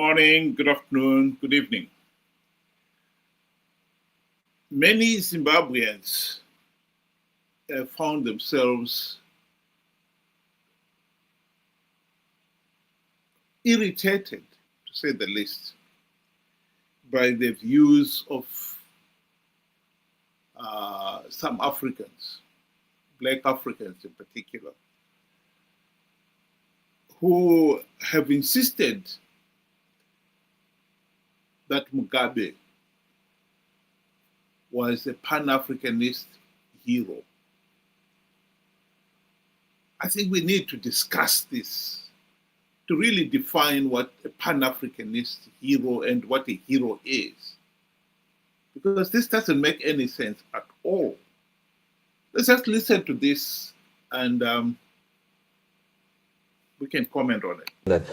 morning, good afternoon, good evening. Many Zimbabweans have found themselves irritated, to say the least, by the views of some Africans, Black Africans in particular, who have insisted that Mugabe was a Pan-Africanist hero. I think we need to discuss this to really define what a Pan-Africanist hero and what a hero is. Because this doesn't make any sense at all. Let's just listen to this and we can comment on it. That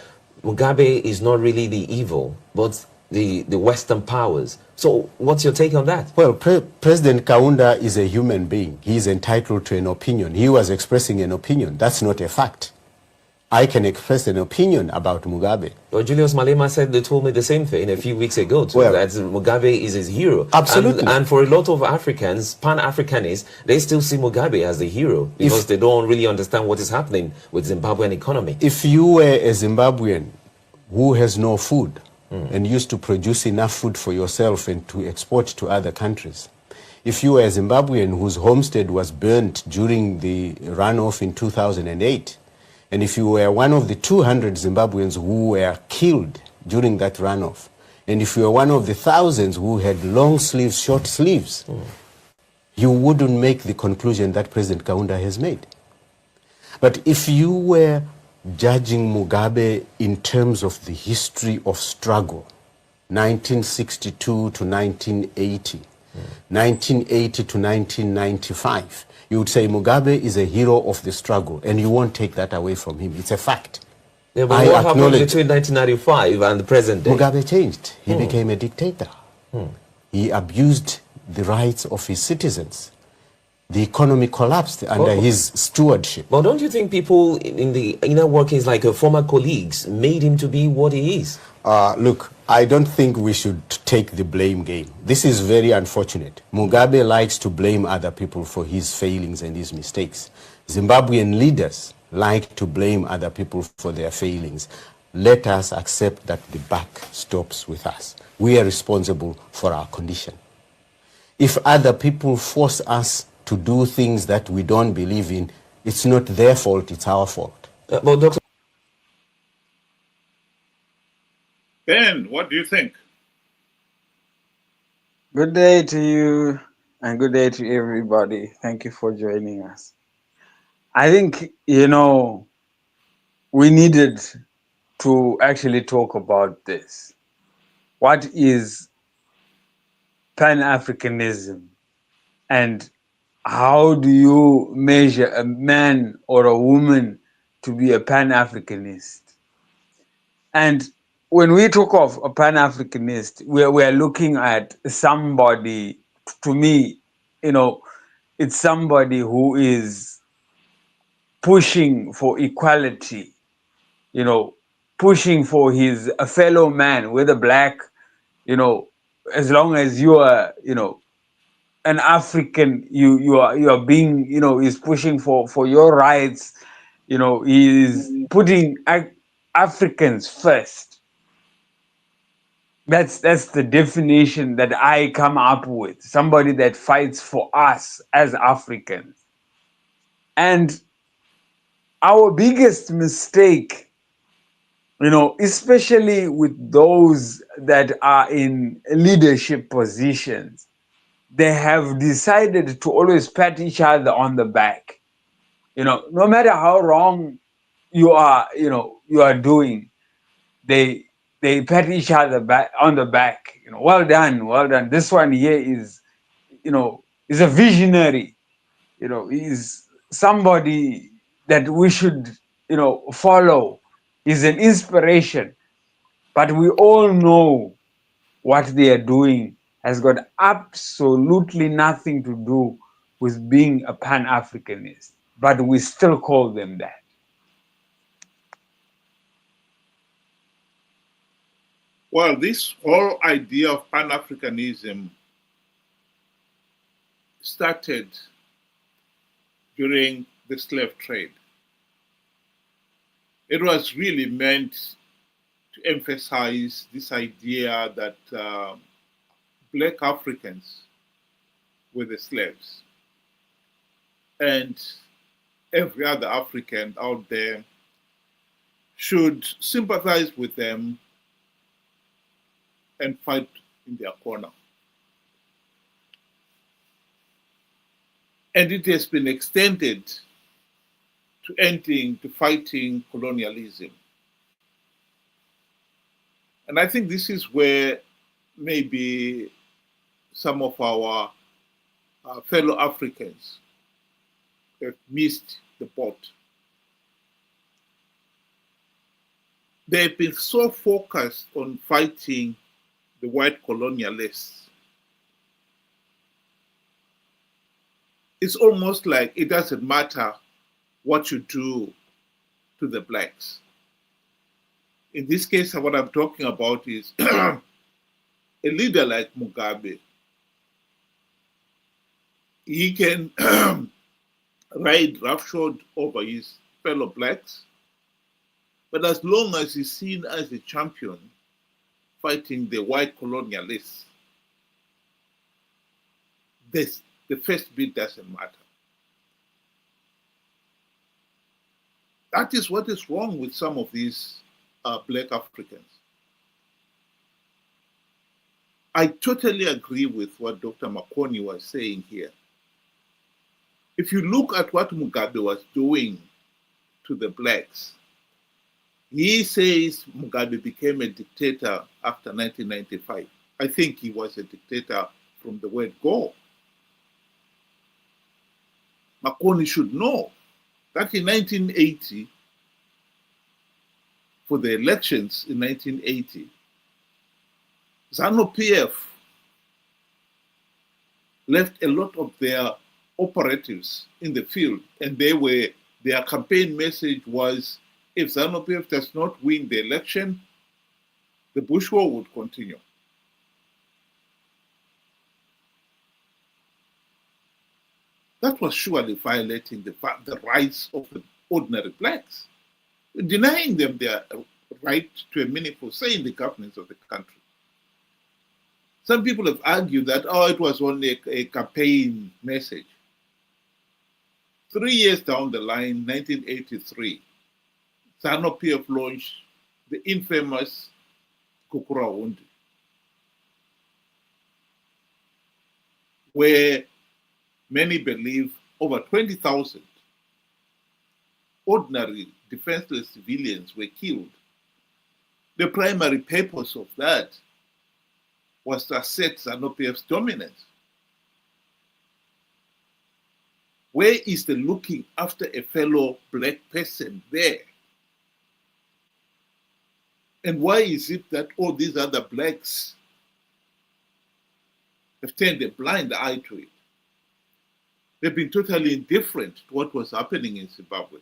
Mugabe is not really the evil, but the Western powers. So what's your take on that? Well, President Kaunda is a human being. He is entitled to an opinion. He was expressing an opinion. That's not a fact. I can express an opinion about Mugabe. Well, Julius Malema said, they told me the same thing a few weeks ago, too, that Mugabe is his hero. Absolutely. And for a lot of Africans, Pan-Africanists, they still see Mugabe as the hero because they don't really understand what is happening with Zimbabwean economy. If you were a Zimbabwean who has no food and used to produce enough food for yourself and to export to other countries, if you were a Zimbabwean whose homestead was burnt during the runoff in 2008, and if you were one of the 200 Zimbabweans who were killed during that runoff, and if you were one of the thousands who had long sleeves, short sleeves, you wouldn't make the conclusion that President Kaunda has made. But if you were judging Mugabe in terms of the history of struggle, 1962 to 1980, 1980 to 1995, you would say Mugabe is a hero of the struggle, and you won't take that away from him. It's a fact. Yeah, but what happened between 1995 and the present day? Mugabe changed. He became a dictator. He abused the rights of his citizens. The economy collapsed under his stewardship. But don't you think people in the inner workings, like former colleagues, made him to be what he is? Look, I don't think we should take the blame game. This is very unfortunate. Mugabe likes to blame other people for his failings and his mistakes. Zimbabwean leaders like to blame other people for their failings. Let us accept that the buck stops with us. We are responsible for our condition. If other people force us to do things that we don't believe in, it's not their fault, it's our fault. But Dr. Ben, what do you think? Good day to you and good day to everybody. Thank you for joining us. I think, we needed to actually talk about this. What is Pan-Africanism and how do you measure a man or a woman to be a Pan-Africanist? And when we talk of a Pan-Africanist, we're looking at somebody, to me, it's somebody who is pushing for equality, pushing for his fellow man, whether black, as long as you are, an African, you are being, is pushing for your rights, he is putting Africans first. That's the definition that I come up with. Somebody that fights for us as Africans. And our biggest mistake, especially with those that are in leadership positions, they have decided to always pat each other on the back. No matter how wrong you are doing, they pat each other back on the back. Well done, well done. This one here is a visionary. Is somebody that we should follow. Is an inspiration. But we all know what they are doing has got absolutely nothing to do with being a Pan-Africanist. But we still call them that. Well, this whole idea of Pan-Africanism started during the slave trade. It was really meant to emphasize this idea that Black Africans were the slaves, and every other African out there should sympathize with them and fight in their corner. And it has been extended to fighting colonialism. And I think this is where maybe some of our fellow Africans have missed the boat. They've been so focused on fighting the white colonialists. It's almost like it doesn't matter what you do to the blacks. In this case, what I'm talking about is a leader like Mugabe. He can ride roughshod over his fellow blacks, but as long as he's seen as a champion fighting the white colonialists, the first bit doesn't matter. That is what is wrong with some of these Black Africans. I totally agree with what Dr. Makoni was saying here. If you look at what Mugabe was doing to the blacks, he says Mugabe became a dictator after 1995. I think he was a dictator from the word go. Makoni should know that in 1980, for the elections in 1980, ZANU-PF left a lot of their operatives in the field, and their campaign message was, if ZANU-PF does not win the election, the Bush War would continue. That was surely violating the rights of the ordinary blacks, denying them their right to a meaningful say in the governance of the country. Some people have argued that, it was only a campaign message. 3 years down the line, 1983, ZANU-PF launched the infamous Kukurahundi, where many believe over 20,000 ordinary defenseless civilians were killed. The primary purpose of that was to assert ZANU-PF's dominance. Where is the looking after a fellow black person there? And why is it that all these other blacks have turned a blind eye to it? They've been totally indifferent to what was happening in Zimbabwe.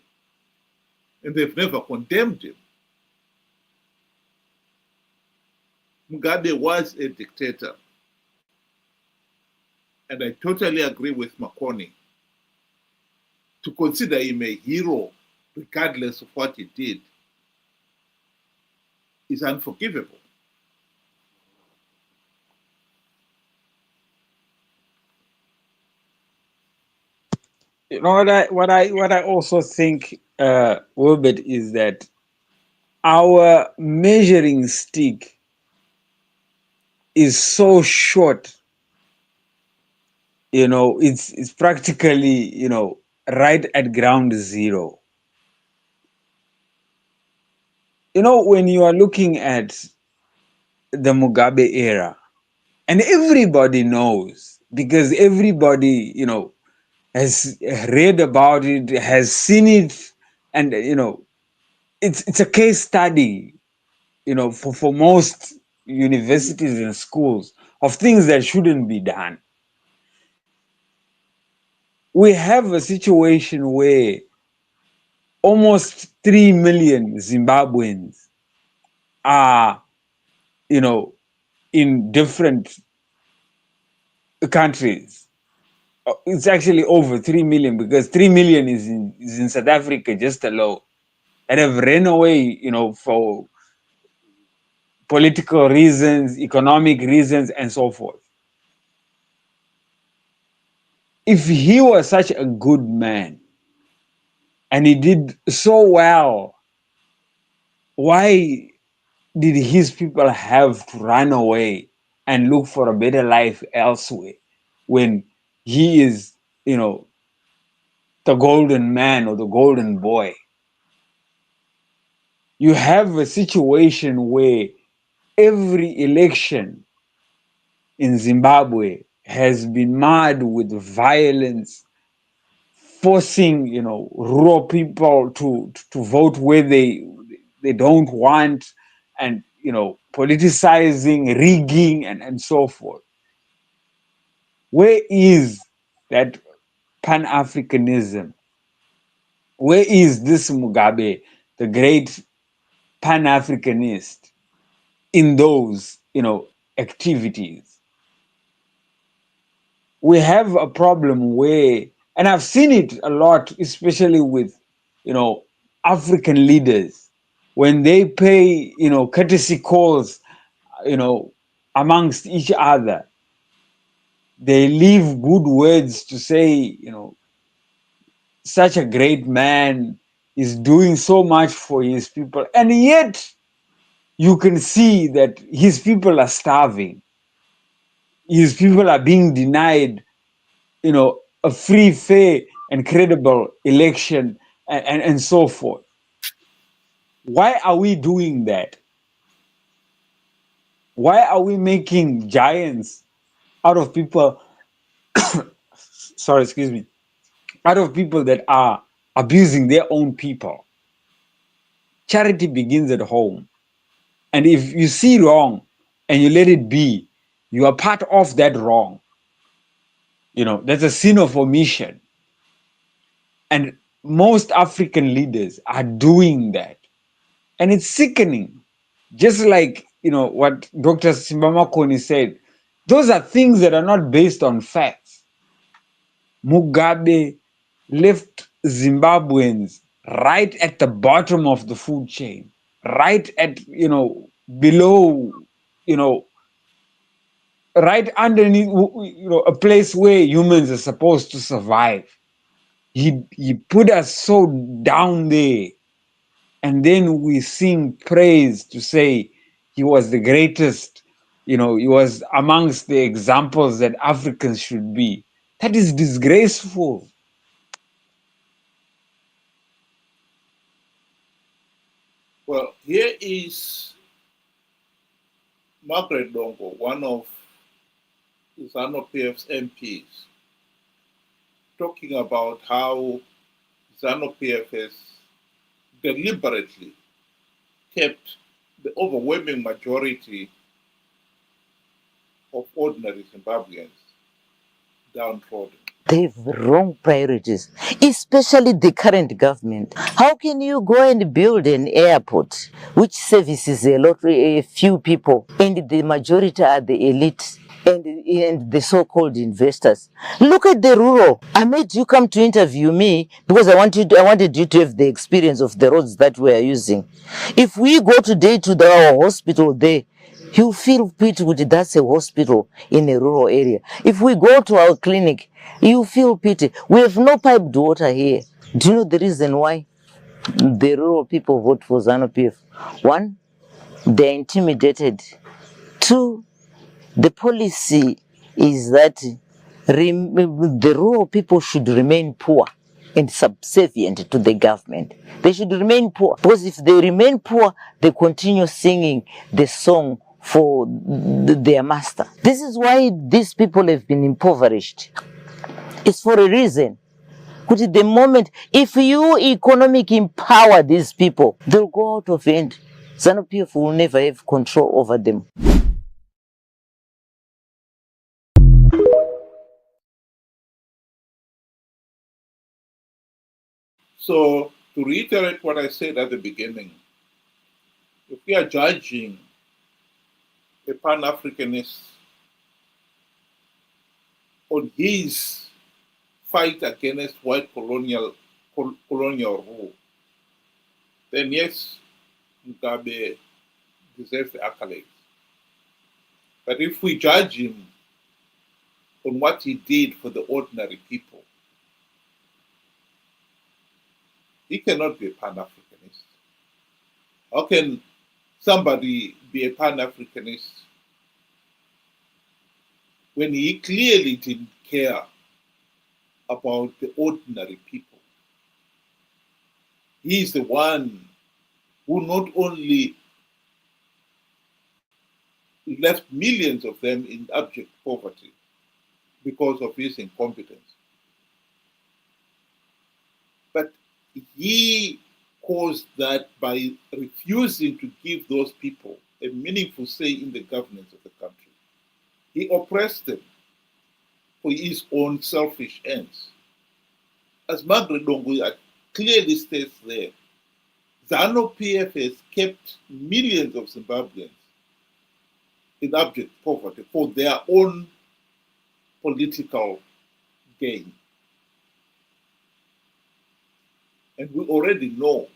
And they've never condemned him. Mugabe was a dictator. And I totally agree with Makoni. To consider him a hero, regardless of what he did, is unforgivable. You know what I also think, Wilbert, is that our measuring stick is so short. It's practically, right at ground zero. When you are looking at the Mugabe era, and everybody knows, because everybody, has read about it, has seen it, and it's a case study, for most universities and schools of things that shouldn't be done. We have a situation where almost 3 million Zimbabweans are in different countries. It's actually over 3 million, because 3 million is in South Africa just alone, that have ran away, for political reasons, economic reasons, and so forth. If he was such a good man and he did so well, why did his people have to run away and look for a better life elsewhere when he is, the golden man or the golden boy? You have a situation where every election in Zimbabwe has been marred with violence, forcing rural people to vote where they don't want, and politicizing, rigging, and so forth. Where is that Pan-Africanism? Where is this Mugabe, the great Pan-Africanist, in those activities? We have a problem where, and I've seen it a lot, especially with African leaders, when they pay courtesy calls amongst each other, they leave good words to say, such a great man is doing so much for his people, and yet you can see that his people are starving, his people are being denied a free, fair, and credible election, and so forth. Why are we doing that? Why are we making giants out of people? Sorry, excuse me. Out of people that are abusing their own people. Charity begins at home. And if you see wrong and you let it be, you are part of that wrong. That's a sin of omission. And most African leaders are doing that. And it's sickening. Just like, what Dr. Simbamakoni said, those are things that are not based on facts. Mugabe left Zimbabweans right at the bottom of the food chain, right at, below, right underneath, a place where humans are supposed to survive. He put us so down there, and then we sing praise to say he was the greatest, he was amongst the examples that Africans should be. That is disgraceful. Well, here is Margaret Dongo, one of ZANU-PF's MPs, talking about how ZANU-PF has deliberately kept the overwhelming majority of ordinary Zimbabweans downtrodden. They have wrong priorities, especially the current government. How can you go and build an airport which services a few people, and the majority are the elite and the so-called investors? Look at the rural. I made you come to interview me because I wanted you to have the experience of the roads that we are using. If we go today to our hospital there, you feel pity with that's a hospital in a rural area. If we go to our clinic, you feel pity. We have no piped water here. Do you know the reason why the rural people vote for ZANU-PF? One, they're intimidated. Two, the policy is that the rural people should remain poor and subservient to the government. They should remain poor, because if they remain poor, they continue singing the song for their master. This is why these people have been impoverished. It's for a reason. Because at the moment, if you economic empower these people, they'll go out of hand. ZANU-PF will never have control over them. So, to reiterate what I said at the beginning, if we are judging a Pan-Africanist on his fight against white colonial rule, then yes, Mugabe deserves the accolades. But if we judge him on what he did for the ordinary people, he cannot be a Pan-Africanist. How can somebody be a Pan-Africanist when he clearly didn't care about the ordinary people? He is the one who not only left millions of them in abject poverty because of his incompetence, but he caused that by refusing to give those people a meaningful say in the governance of the country. He oppressed them for his own selfish ends. As Margaret Dongu clearly states there, ZANU-PF has kept millions of Zimbabweans in abject poverty for their own political gain. And we already know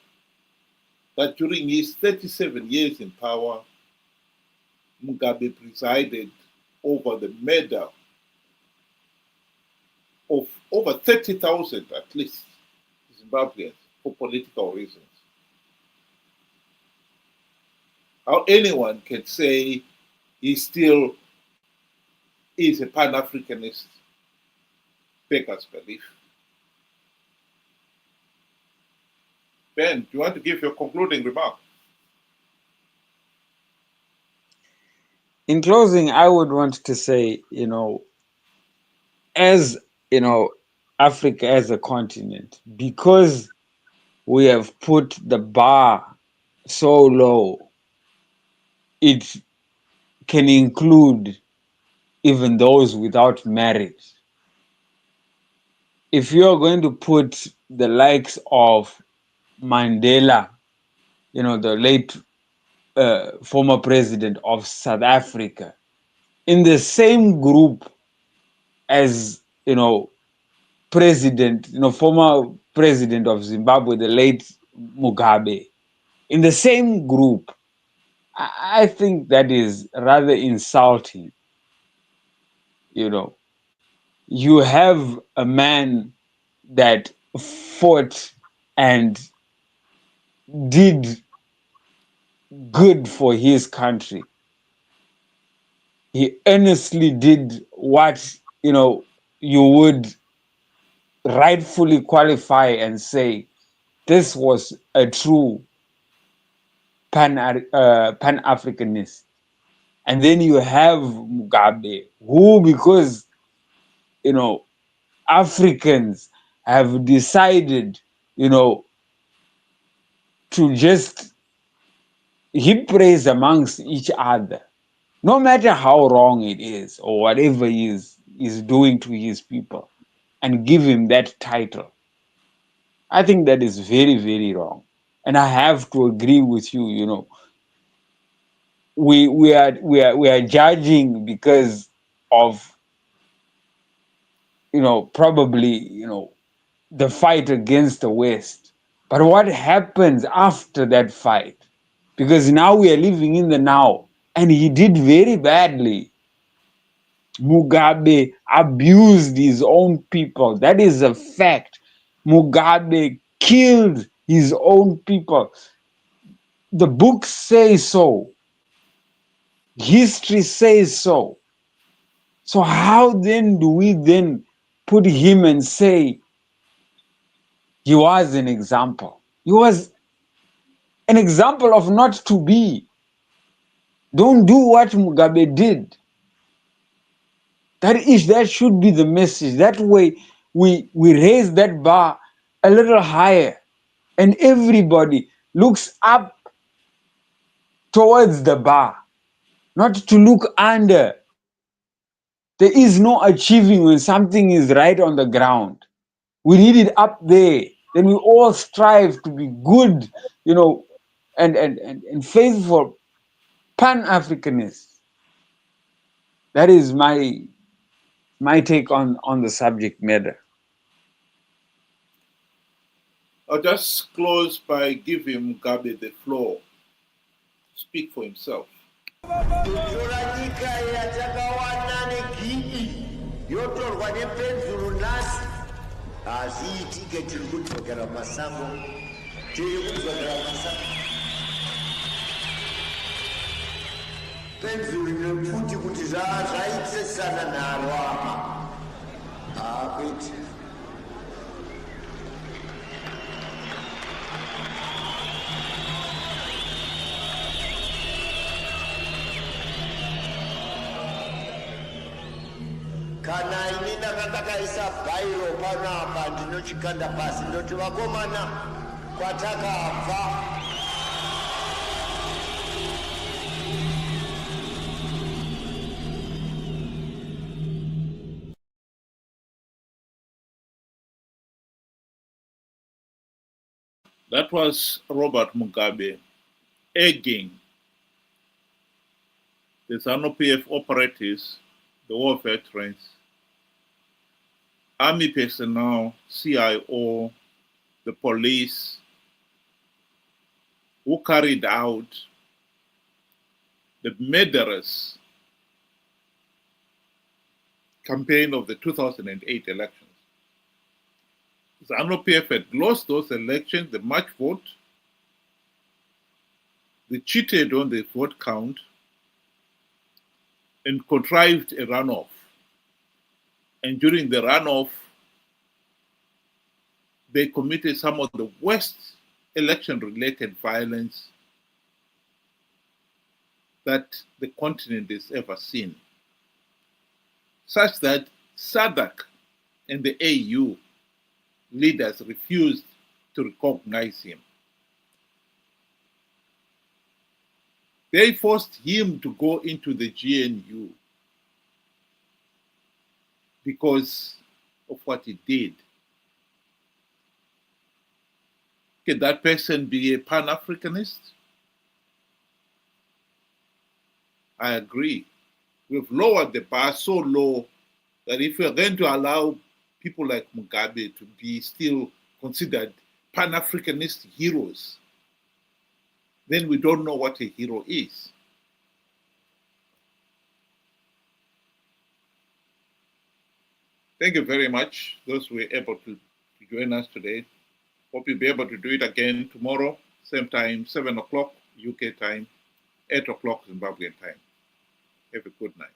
that during his 37 years in power, Mugabe presided over the murder of over 30,000 at least Zimbabweans for political reasons. How anyone can say he still is a Pan-Africanist beggars belief. Ben, do you want to give your concluding remark? In closing, I would want to say, as Africa as a continent, because we have put the bar so low, it can include even those without merit. If you're going to put the likes of Mandela, the late former president of South Africa, in the same group as, former president of Zimbabwe, the late Mugabe, in the same group, I think that is rather insulting. You have a man that fought and did good for his country. He earnestly did what, you would rightfully qualify and say this was a true Pan-Africanist. And then you have Mugabe, who, because, Africans have decided, to just heap praise amongst each other, no matter how wrong it is or whatever he is doing to his people, and give him that title. I think that is very, very wrong. And I have to agree with you, we are judging because of probably the fight against the West. But what happens after that fight? Because now we are living in the now, and he did very badly. Mugabe abused his own people. That is a fact. Mugabe killed his own people. The books say so. History says so. So how then do we then put him and say he was an example? He was an example of not to be. Don't do what Mugabe did. That should be the message. That way we raise that bar a little higher, and everybody looks up towards the bar, not to look under. There is no achieving when something is right on the ground. We need it up there. Then we all strive to be good, and faithful Pan-Africanists. That is my take on the subject matter. I'll just close by giving Mugabe the floor to speak for himself. Kana inina katakaisa bairo panapa ndinochikanda pasi ndoti vakomana kwatakabva. That was Robert Mugabe egging the ZANU-PF operatives, the war veterans, army personnel, CIO, the police, who carried out the murderous campaign of the 2008 elections. ZANU-PF had lost those elections, the March vote. They cheated on the vote count and contrived a runoff. And during the runoff, they committed some of the worst election-related violence that the continent has ever seen, such that SADC and the AU leaders refused to recognize him. They forced him to go into the GNU because of what he did. Can that person be a Pan-Africanist? I agree. We've lowered the bar so low that if we're going to allow people like Mugabe to be still considered Pan-Africanist heroes, then we don't know what a hero is. Thank you very much, those who were able to join us today. Hope you'll be able to do it again tomorrow, same time, 7 o'clock UK time, 8 o'clock Zimbabwean time. Have a good night.